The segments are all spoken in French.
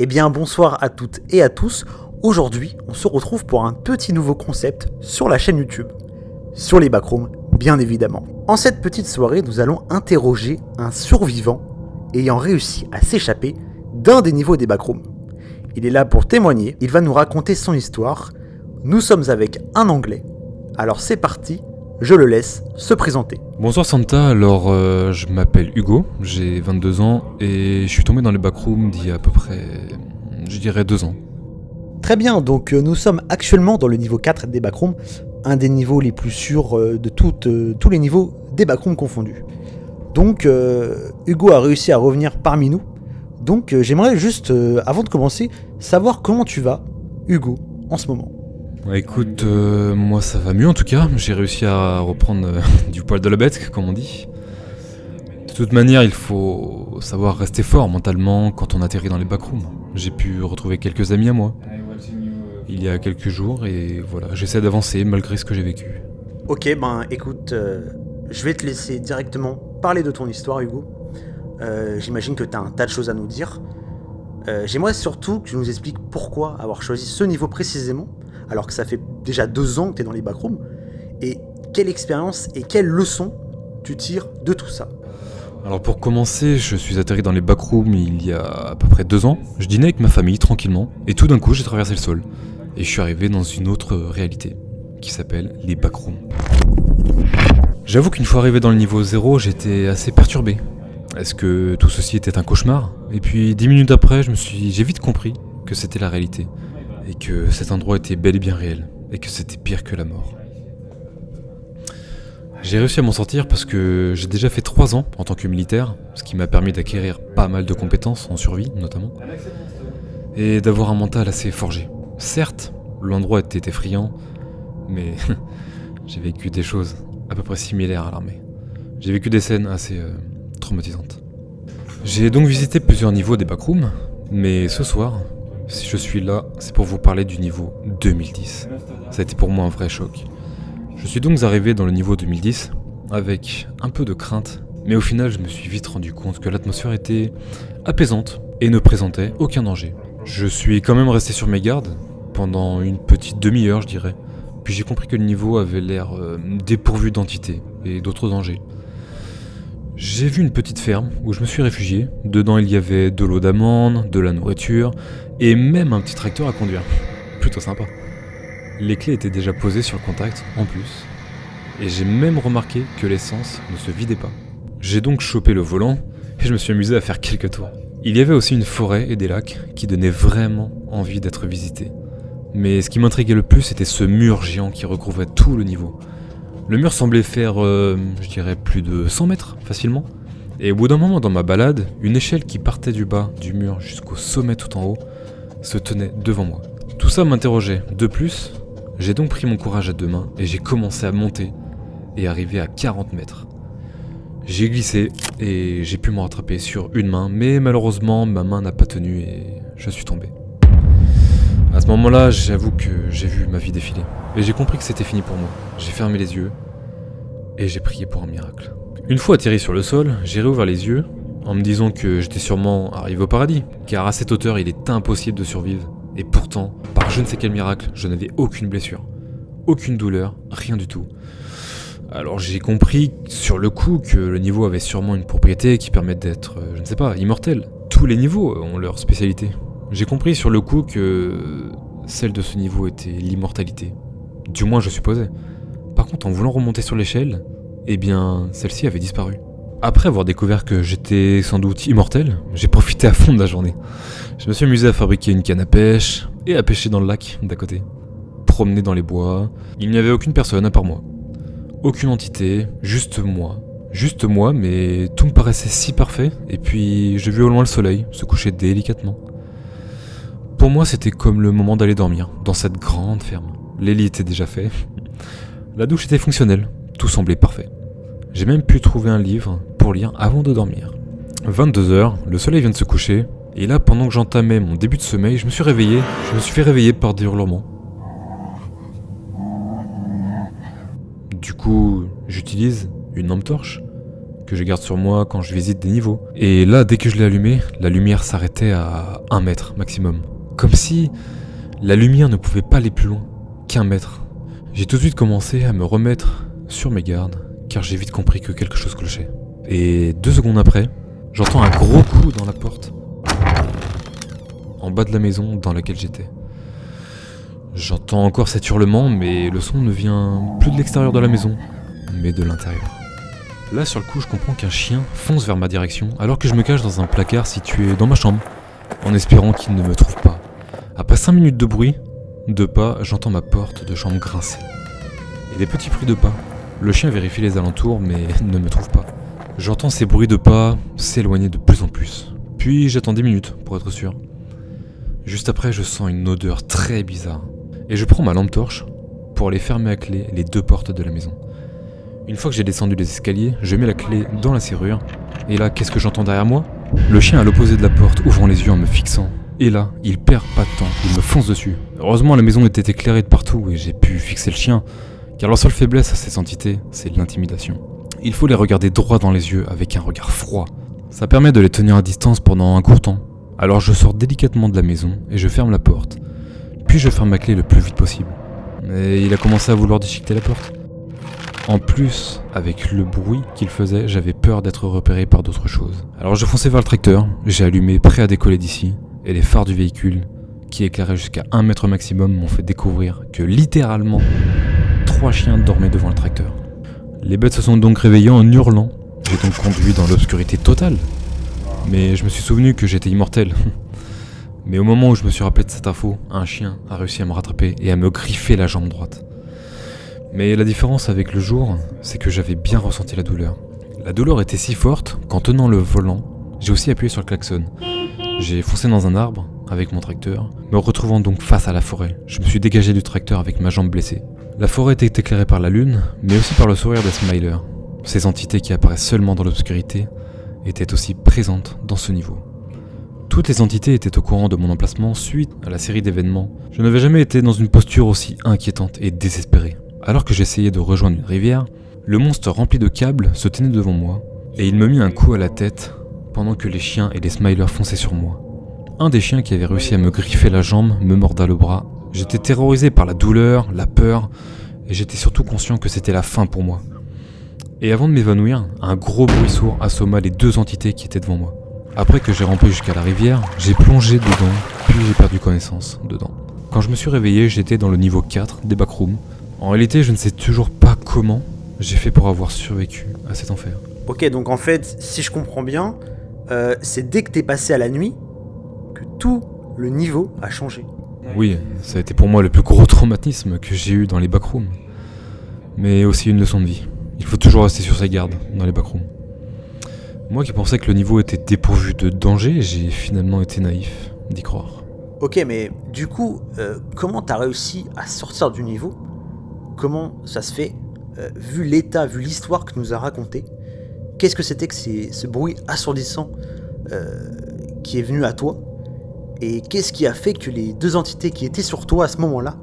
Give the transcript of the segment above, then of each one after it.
Eh bien bonsoir à toutes et à tous, aujourd'hui on se retrouve pour un petit nouveau concept sur la chaîne YouTube, sur les backrooms bien évidemment. En cette petite soirée nous allons interroger un survivant ayant réussi à s'échapper d'un des niveaux des backrooms. Il est là pour témoigner, il va nous raconter son histoire, nous sommes avec un Anglais, alors c'est parti, je le laisse se présenter. Bonsoir Santa, alors je m'appelle Hugo, j'ai 22 ans et je suis tombé dans les backrooms d'il y a à peu près, je dirais 2 ans. Très bien, donc nous sommes actuellement dans le niveau 4 des backrooms, un des niveaux les plus sûrs de tous les niveaux des backrooms confondus. Donc Hugo a réussi à revenir parmi nous, donc j'aimerais juste, avant de commencer, savoir comment tu vas, Hugo, en ce moment. Écoute, moi ça va mieux en tout cas, j'ai réussi à reprendre du poil de la bête, comme on dit. De toute manière, il faut savoir rester fort mentalement quand on atterrit dans les backrooms. J'ai pu retrouver quelques amis à moi, il y a quelques jours, et voilà, j'essaie d'avancer malgré ce que j'ai vécu. Ok, ben écoute, je vais te laisser directement parler de ton histoire, Hugo. J'imagine que tu as un tas de choses à nous dire. J'aimerais surtout que tu nous expliques pourquoi avoir choisi ce niveau précisément, alors que ça fait déjà 2 ans que tu es dans les backrooms, et quelle expérience et quelle leçon tu tires de tout ça. Alors pour commencer, je suis atterri dans les backrooms il y a à peu près 2 ans. Je dînais avec ma famille tranquillement, et tout d'un coup j'ai traversé le sol, et je suis arrivé dans une autre réalité, qui s'appelle les backrooms. J'avoue qu'une fois arrivé dans le niveau 0, j'étais assez perturbé. Est-ce que tout ceci était un cauchemar ? Et puis 10 minutes après, j'ai vite compris que c'était la réalité, et que cet endroit était bel et bien réel, et que c'était pire que la mort. J'ai réussi à m'en sortir parce que j'ai déjà fait 3 ans en tant que militaire, ce qui m'a permis d'acquérir pas mal de compétences en survie notamment, et d'avoir un mental assez forgé. Certes, l'endroit était effrayant, mais j'ai vécu des choses à peu près similaires à l'armée. J'ai vécu des scènes assez traumatisantes. J'ai donc visité plusieurs niveaux des backrooms, mais ce soir, si je suis là, c'est pour vous parler du niveau 2010. Ça a été pour moi un vrai choc. Je suis donc arrivé dans le niveau 2010 avec un peu de crainte, mais au final je me suis vite rendu compte que l'atmosphère était apaisante et ne présentait aucun danger. Je suis quand même resté sur mes gardes pendant une petite demi-heure je dirais, puis j'ai compris que le niveau avait l'air dépourvu d'entités et d'autres dangers. J'ai vu une petite ferme où je me suis réfugié, dedans il y avait de l'eau d'amande, de la nourriture et même un petit tracteur à conduire. Plutôt sympa. Les clés étaient déjà posées sur le contact, en plus. Et j'ai même remarqué que l'essence ne se vidait pas. J'ai donc chopé le volant, et je me suis amusé à faire quelques tours. Il y avait aussi une forêt et des lacs qui donnaient vraiment envie d'être visités. Mais ce qui m'intriguait le plus, c'était ce mur géant qui recouvrait tout le niveau. Le mur semblait faire, je dirais, plus de 100 mètres, facilement. Et au bout d'un moment dans ma balade, une échelle qui partait du bas du mur jusqu'au sommet tout en haut se tenait devant moi. Tout ça m'interrogeait. De plus, j'ai donc pris mon courage à 2 mains et j'ai commencé à monter et arriver à 40 mètres. J'ai glissé et j'ai pu me rattraper sur une main, mais malheureusement ma main n'a pas tenu et je suis tombé. À ce moment-là, j'avoue que j'ai vu ma vie défiler et j'ai compris que c'était fini pour moi. J'ai fermé les yeux et j'ai prié pour un miracle. Une fois atterri sur le sol, j'ai réouvert les yeux en me disant que j'étais sûrement arrivé au paradis, car à cette hauteur il est impossible de survivre. Et pourtant, par je ne sais quel miracle, je n'avais aucune blessure, aucune douleur, rien du tout. Alors j'ai compris sur le coup que le niveau avait sûrement une propriété qui permet d'être, je ne sais pas, immortel. Tous les niveaux ont leur spécialité. J'ai compris sur le coup que celle de ce niveau était l'immortalité. Du moins je supposais. Par contre, en voulant remonter sur l'échelle, eh bien, celle-ci avait disparu. Après avoir découvert que j'étais sans doute immortel, j'ai profité à fond de la journée. Je me suis amusé à fabriquer une canne à pêche et à pêcher dans le lac d'à côté. Promener dans les bois, il n'y avait aucune personne à part moi. Aucune entité, juste moi. Juste moi, mais tout me paraissait si parfait, et puis j'ai vu au loin le soleil se coucher délicatement. Pour moi, c'était comme le moment d'aller dormir, dans cette grande ferme. Les lits étaient déjà faits. La douche était fonctionnelle, tout semblait parfait. J'ai même pu trouver un livre pour lire avant de dormir. 22h, le soleil vient de se coucher, et là, pendant que j'entamais mon début de sommeil, je me suis fait réveiller par des hurlements. Du coup, j'utilise une lampe torche que je garde sur moi quand je visite des niveaux. Et là, dès que je l'ai allumé, la lumière s'arrêtait à 1 mètre maximum. Comme si la lumière ne pouvait pas aller plus loin qu'1 mètre. J'ai tout de suite commencé à me remettre sur mes gardes, car j'ai vite compris que quelque chose clochait. Et 2 secondes après, j'entends un gros coup dans la porte, en bas de la maison dans laquelle j'étais. J'entends encore cet hurlement, mais le son ne vient plus de l'extérieur de la maison, mais de l'intérieur. Là, sur le coup, je comprends qu'un chien fonce vers ma direction, alors que je me cache dans un placard situé dans ma chambre, en espérant qu'il ne me trouve pas. Après 5 minutes de bruit, de pas, j'entends ma porte de chambre grincer. Et des petits bruits de pas. Le chien vérifie les alentours, mais ne me trouve pas. J'entends ces bruits de pas s'éloigner de plus en plus. Puis j'attends 10 minutes, pour être sûr. Juste après, je sens une odeur très bizarre. Et je prends ma lampe torche pour aller fermer à clé les 2 portes de la maison. Une fois que j'ai descendu les escaliers, je mets la clé dans la serrure. Et là, qu'est-ce que j'entends derrière moi ? Le chien à l'opposé de la porte, ouvrant les yeux en me fixant. Et là, il perd pas de temps, il me fonce dessus. Heureusement, la maison était éclairée de partout et j'ai pu fixer le chien. Car leur seule faiblesse à ces entités, c'est l'intimidation. Il faut les regarder droit dans les yeux avec un regard froid. Ça permet de les tenir à distance pendant un court temps. Alors je sors délicatement de la maison et je ferme la porte. Puis je ferme ma clé le plus vite possible. Mais il a commencé à vouloir déchiqueter la porte. En plus, avec le bruit qu'il faisait, j'avais peur d'être repéré par d'autres choses. Alors je fonçais vers le tracteur, j'ai allumé prêt à décoller d'ici, et les phares du véhicule, qui éclairaient jusqu'à 1 mètre maximum, m'ont fait découvrir que littéralement, 3 chiens dormaient devant le tracteur. Les bêtes se sont donc réveillées en hurlant. J'ai donc conduit dans l'obscurité totale. Mais je me suis souvenu que j'étais immortel. Mais au moment où je me suis rappelé de cette info, un chien a réussi à me rattraper et à me griffer la jambe droite. Mais la différence avec le jour, c'est que j'avais bien ressenti la douleur. La douleur était si forte qu'en tenant le volant, j'ai aussi appuyé sur le klaxon. J'ai foncé dans un arbre avec mon tracteur, me retrouvant donc face à la forêt. Je me suis dégagé du tracteur avec ma jambe blessée. La forêt était éclairée par la lune, mais aussi par le sourire des Smilers. Ces entités qui apparaissent seulement dans l'obscurité étaient aussi présentes dans ce niveau. Toutes les entités étaient au courant de mon emplacement suite à la série d'événements. Je n'avais jamais été dans une posture aussi inquiétante et désespérée. Alors que j'essayais de rejoindre une rivière, le monstre rempli de câbles se tenait devant moi et il me mit un coup à la tête pendant que les chiens et les Smilers fonçaient sur moi. Un des chiens qui avait réussi à me griffer la jambe me morda le bras. J'étais terrorisé par la douleur, la peur et j'étais surtout conscient que c'était la fin pour moi. Et avant de m'évanouir, un gros bruit sourd assomma les 2 entités qui étaient devant moi. Après que j'ai rampé jusqu'à la rivière, j'ai plongé dedans, puis j'ai perdu connaissance dedans. Quand je me suis réveillé, j'étais dans le niveau 4 des backrooms. En réalité, je ne sais toujours pas comment j'ai fait pour avoir survécu à cet enfer. Ok, donc en fait, si je comprends bien, c'est dès que t'es passé à la nuit que tout le niveau a changé. Oui, ça a été pour moi le plus gros traumatisme que j'ai eu dans les backrooms. Mais aussi une leçon de vie. Il faut toujours rester sur ses gardes dans les backrooms. Moi qui pensais que le niveau était dépourvu de danger, j'ai finalement été naïf d'y croire. Ok, mais du coup, comment t'as réussi à sortir du niveau ? Comment ça se fait, vu l'état, vu l'histoire que tu nous as racontée ? Qu'est-ce que c'était que ce bruit assourdissant qui est venu à toi ? Et qu'est-ce qui a fait que les 2 entités qui étaient sur toi à ce moment-là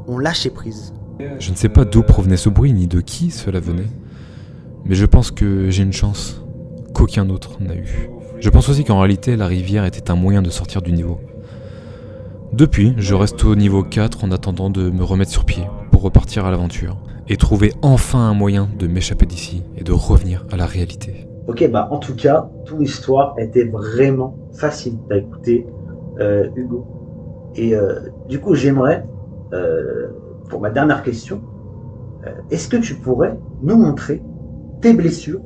ont lâché prise ? Je ne sais pas d'où provenait ce bruit, ni de qui cela venait, mais je pense que j'ai une chance qu'aucun autre n'a eu. Je pense aussi qu'en réalité, la rivière était un moyen de sortir du niveau. Depuis, je reste au niveau 4 en attendant de me remettre sur pied pour repartir à l'aventure et trouver enfin un moyen de m'échapper d'ici et de revenir à la réalité. Ok, bah en tout cas, ton histoire était vraiment facile à écouter, Hugo. Et du coup, j'aimerais, pour ma dernière question, est-ce que tu pourrais nous montrer tes blessures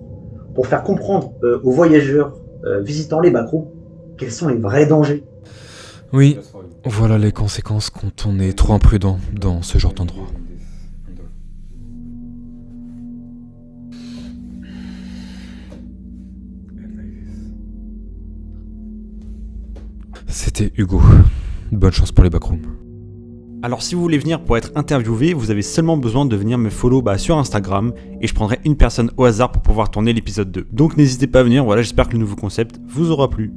pour faire comprendre aux voyageurs visitant les backrooms quels sont les vrais dangers ? Oui, voilà les conséquences quand on est trop imprudent dans ce genre d'endroit. C'était Hugo. Bonne chance pour les backrooms. Alors si vous voulez venir pour être interviewé, vous avez seulement besoin de venir me follow sur Instagram et je prendrai une personne au hasard pour pouvoir tourner l'épisode 2. Donc n'hésitez pas à venir, voilà, j'espère que le nouveau concept vous aura plu.